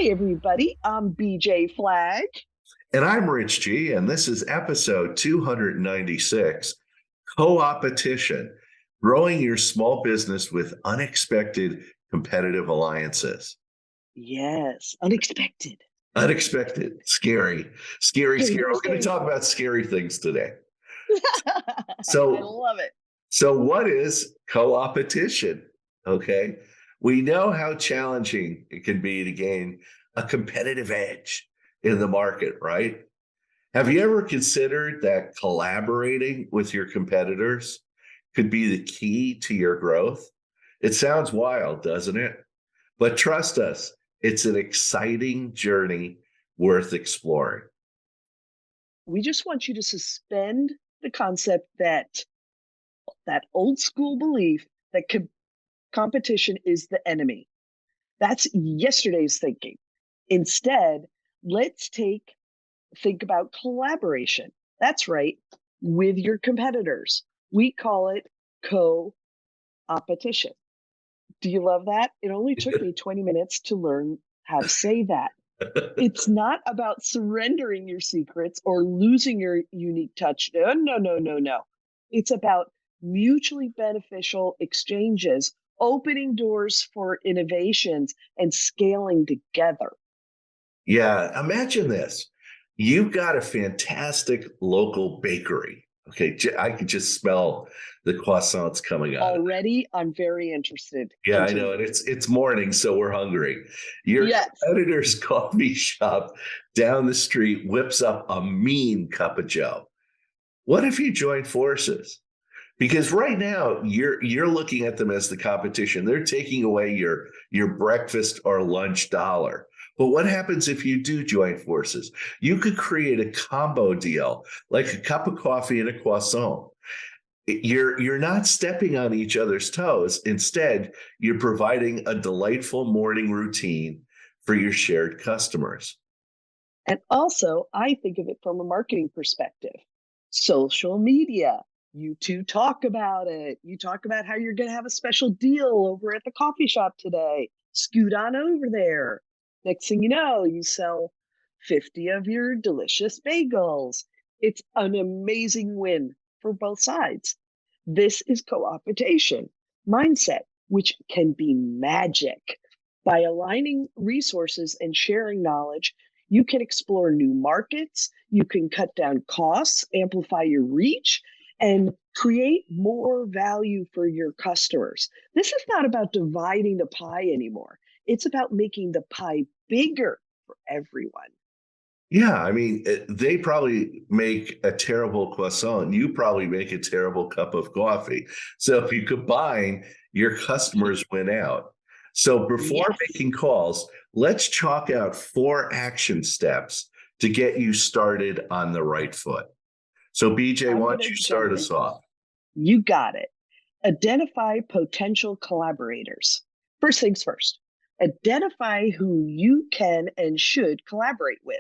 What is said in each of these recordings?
Everybody. I'm BJ Flag. And I'm Rich G, and this is episode 296, Co-Opetition, growing your small business with unexpected competitive alliances. Yes, unexpected. Unexpected, scary. Very, very We're going to scary. talk about scary things today. I So, love it. so what is co-opetition? Okay. We know how challenging it can be to gain a competitive edge in the market, right? Have you ever considered that collaborating with your competitors could be the key to your growth? It sounds wild, doesn't it? But trust us, it's an exciting journey worth exploring. We just want you to suspend the concept that old school belief that competition is the enemy. That's yesterday's thinking. Instead, let's think about collaboration. That's right, with your competitors. We call it co-opetition. Do you love that? It only took me 20 minutes to learn how to say that. It's not about surrendering your secrets or losing your unique touch. No, no, no, no, no. It's about mutually beneficial exchanges, opening doors for innovations, and scaling together. Yeah, imagine this. You've got a fantastic local bakery. Okay, I could just smell the croissants coming out of it. Already, I'm very interested. Yeah, I know, Continue. and it's morning, so we're hungry. Your Yes. competitor's coffee shop down the street whips up a mean cup of Joe. What if you join forces? Because right now you're looking at them as the competition. They're taking away your breakfast or lunch dollar. But what happens if you do join forces? You could create a combo deal, like a cup of coffee and a croissant. You're not stepping on each other's toes. Instead, you're providing a delightful morning routine for your shared customers. And also, I think of it from a marketing perspective. Social media. You two talk about it. You talk about how you're going to have a special deal over at the coffee shop today. Scoot on over there. Next thing you know, you sell 50 of your delicious bagels. It's an amazing win for both sides. This is co-opetition mindset, which can be magic. By aligning resources and sharing knowledge, you can explore new markets, you can cut down costs, amplify your reach, and create more value for your customers. This is not about dividing the pie anymore. It's about making the pie bigger for everyone. Yeah, I mean, they probably make a terrible croissant. You probably make a terrible cup of coffee. So if you combine, your customers win out. So before Yes. making calls, let's chalk out 4 action steps to get you started on the right foot. So BJ, I'm why going don't to you jump start in. us off? You got it. Identify potential collaborators. First things first, identify who you can and should collaborate with.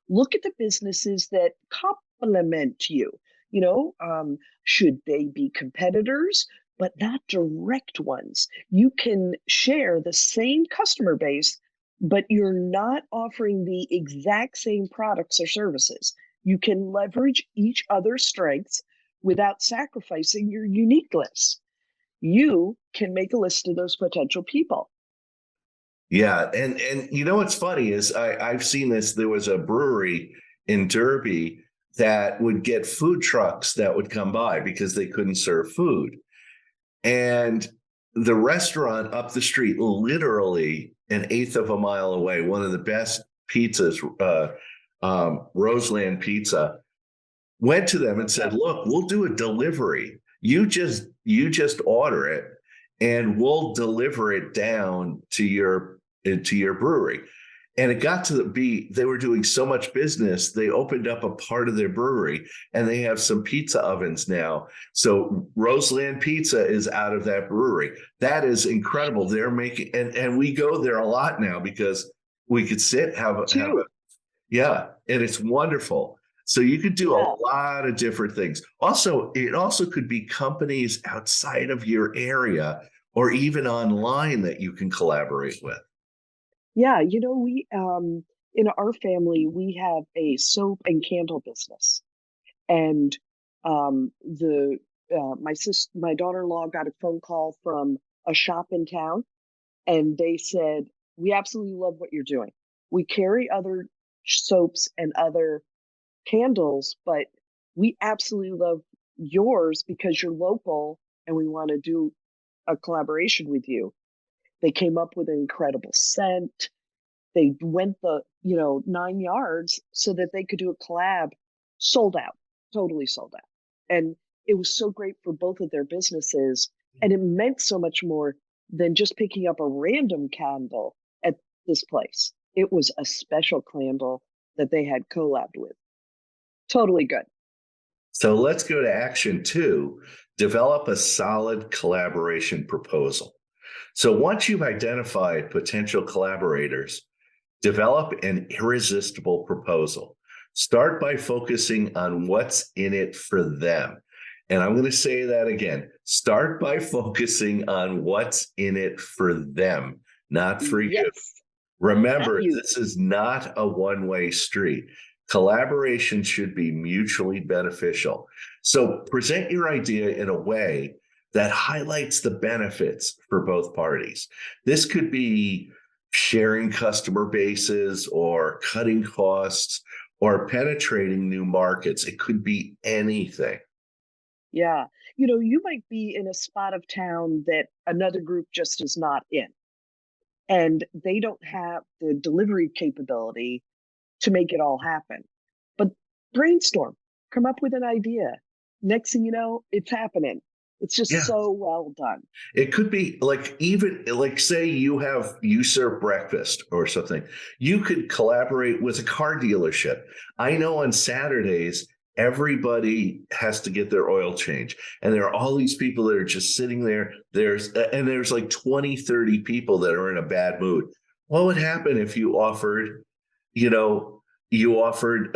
Look at the businesses that complement you. You know, should they be competitors, but not direct ones? You can share the same customer base, but you're not offering the exact same products or services. You can leverage each other's strengths without sacrificing your uniqueness. You can make a list of those potential people. Yeah, and you know what's funny is I've seen this. There was a brewery in Derby that would get food trucks that would come by because they couldn't serve food. And the restaurant up the street, literally an eighth of a mile away, one of the best pizzas, Roseland Pizza, went to them and said, Okay. "Look, we'll do a delivery. You just order it, and we'll deliver it down to your brewery." And it got to be they were doing so much business, they opened up a part of their brewery, and they have some pizza ovens now. So Roseland Pizza is out of that brewery. That is incredible. They're making and we go there a lot now because we could sit have a Two. yeah, and it's wonderful. So you could do a Yeah. lot of different things. Also, it also could be companies outside of your area or even online that you can collaborate with. Yeah, we in our family we have a soap and candle business, and the my daughter-in-law got a phone call from a shop in town, and they said, "We absolutely love what you're doing. We carry other soaps and other candles, but we absolutely love yours because you're local and we want to do a collaboration with you." They came up with an incredible scent. They went the, 9 yards so that they could do a collab, sold out, totally sold out. And it was so great for both of their businesses. And it meant so much more than just picking up a random candle at this place. It was a special candle that they had collabed with. Totally good. So let's go to action two, develop a solid collaboration proposal. So once you've identified potential collaborators, develop an irresistible proposal. Start by focusing on what's in it for them. And I'm going to say that again. Start by focusing on what's in it for them, not for you. Yes, not Remember, you. this is not a one-way street. Collaboration should be mutually beneficial. So present your idea in a way that highlights the benefits for both parties. This could be sharing customer bases or cutting costs or penetrating new markets. It could be anything. Yeah. You might be in a spot of town that another group just is not in, and they don't have the delivery capability to make it all happen. But brainstorm, come up with an idea. Next thing you know, it's happening. It's just Yeah. so well done. It could be like, even like, say you serve breakfast or something. You could collaborate with a car dealership. I know on Saturdays, everybody has to get their oil change. And there are all these people that are just sitting there. There's like 20, 30 people that are in a bad mood. What would happen if you know, you offered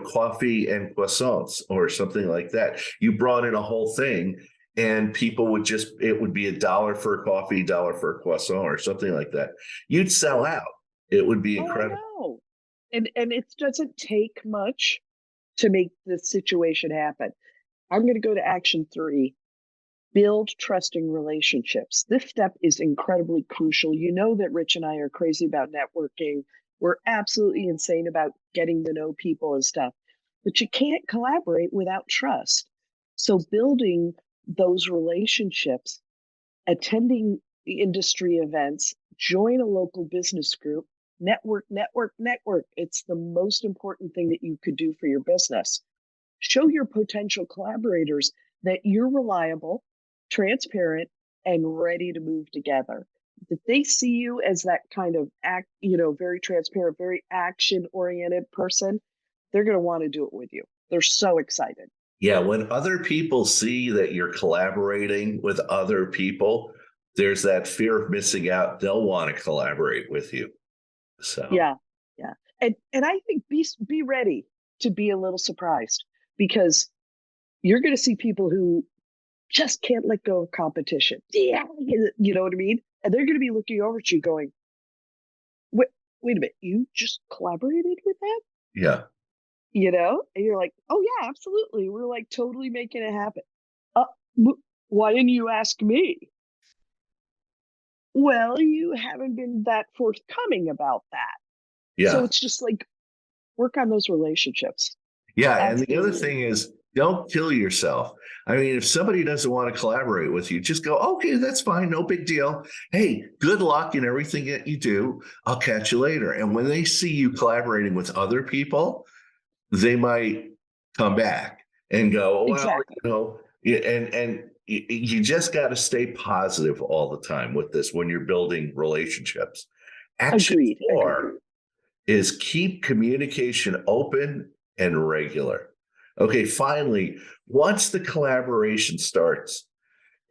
coffee and croissants or something like that? You brought in a whole thing, and people would just, it would be $1 for a coffee, $1 for a croissant or something like that. You'd sell out. It would be Oh, I incredible. know. And it doesn't take much to make the situation happen. I'm going to go to action three. Build trusting relationships. This step is incredibly crucial. You know that Rich and I are crazy about networking. We're absolutely insane about getting to know people and stuff, but you can't collaborate without trust. So, building those relationships, attending the industry events, join a local business group, network, network, network. It's the most important thing that you could do for your business. Show your potential collaborators that you're reliable, transparent, and ready to move together. If they see you as that kind of very transparent, very action oriented person, they're going to want to do it with you. They're so excited. Yeah, when other people see that you're collaborating with other people, there's that fear of missing out. They'll want to collaborate with you. So, Yeah. Yeah. And I think be ready to be a little surprised, because you're going to see people who just can't let go of competition. Yeah. You know what I mean? And they're going to be looking over at you going, wait a minute, you just collaborated with that? yeah. And you're like, oh yeah, absolutely. We're like totally making it happen. Uh, why didn't you ask me? Well, you haven't been that forthcoming about that. So Yeah. it's just like, work on those relationships. Yeah. And the other Absolutely. thing is, don't kill yourself. I mean, if somebody doesn't want to collaborate with you, just go, okay, that's fine. No big deal. Hey, good luck in everything that you do. I'll catch you later. And when they see you collaborating with other people, they might come back and go, well, Exactly. and you just got to stay positive all the time with this when you're building relationships. Action Agreed. Agreed. four is keep communication open and regular. Okay, finally, once the collaboration starts,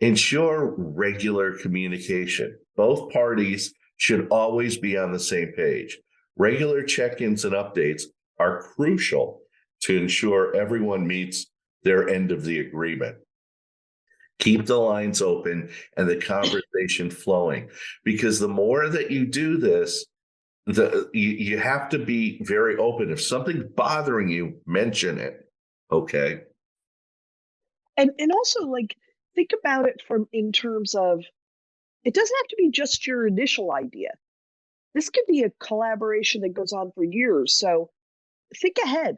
ensure regular communication. Both parties should always be on the same page. Regular check ins and updates are crucial to ensure everyone meets their end of the agreement. Keep the lines open and the conversation flowing, because the more that you do this, you have to be very open. If something's bothering you, mention it. Okay. And also, like, think about it from in terms of, it doesn't have to be just your initial idea. This could be a collaboration that goes on for years. So think ahead,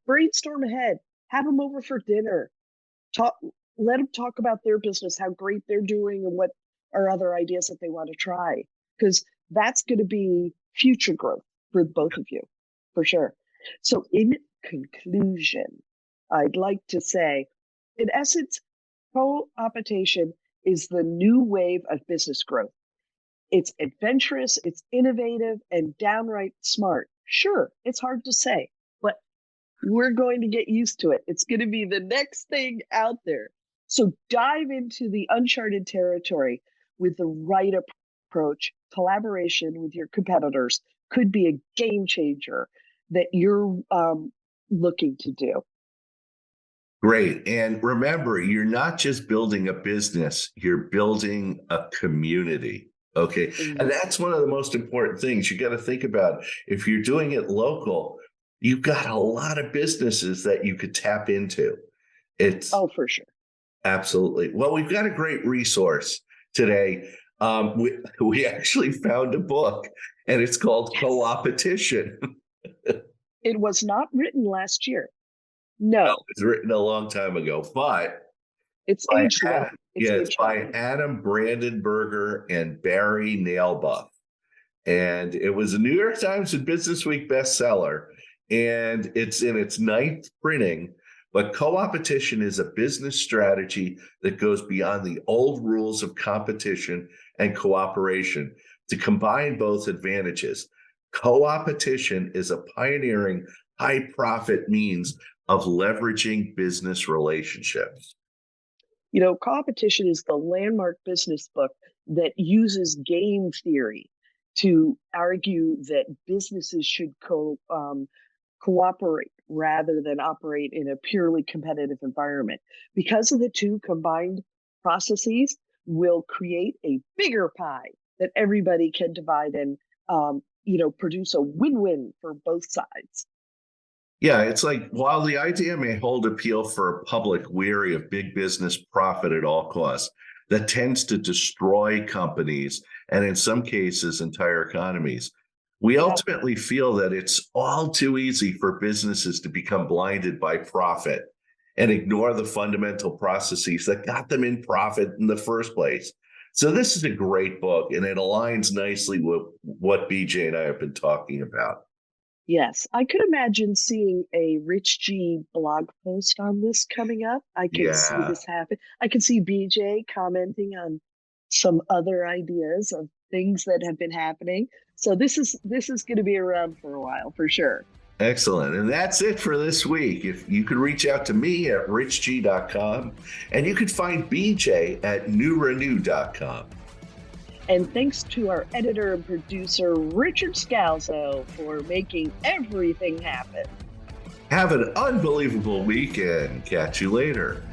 brainstorm ahead, have them over for dinner, talk, let them talk about their business, how great they're doing, and what are other ideas that they want to try. Because that's going to be future growth for both of you, for sure. So, in conclusion, I'd like to say, in essence, co-opetition is the new wave of business growth. It's adventurous, it's innovative, and downright smart. Sure, it's hard to say, but we're going to get used to it. It's going to be the next thing out there. So dive into the uncharted territory with the right approach. Collaboration with your competitors could be a game changer that you're looking to do. Great. And remember, you're not just building a business, you're building a community. Okay. And that's one of the most important things you got to think about. If you're doing it local, you've got a lot of businesses that you could tap into. It's for sure. Absolutely. Well, we've got a great resource today. We actually found a book, and it's called Co-Opetition. It was not written last year. No. It was written a long time ago, but it's aged well. It's by Adam Brandenburger and Barry Nailbuff. And it was a New York Times and Business Week bestseller. And it's in its 9th printing. But co-opetition is a business strategy that goes beyond the old rules of competition and cooperation to combine both advantages. Co-opetition is a pioneering high-profit means of leveraging business relationships. You know, Co-Opetition is the landmark business book that uses game theory to argue that businesses should cooperate rather than operate in a purely competitive environment. Because of the two combined processes will create a bigger pie that everybody can divide and, produce a win-win for both sides. Yeah, it's like while the idea may hold appeal for a public weary of big business profit at all costs, that tends to destroy companies and in some cases, entire economies. We ultimately feel that it's all too easy for businesses to become blinded by profit and ignore the fundamental processes that got them in profit in the first place. So this is a great book, and it aligns nicely with what BJ and I have been talking about. Yes, I could imagine seeing a Rich G blog post on this coming up. I could see this happen. I could see BJ commenting on some other ideas of things that have been happening. So this is going to be around for a while, for sure. Excellent. And that's it for this week. If you could reach out to me at richg.com, and you could find BJ at newrenew.com. And thanks to our editor and producer, Richard Scalzo, for making everything happen. Have an unbelievable weekend. Catch you later.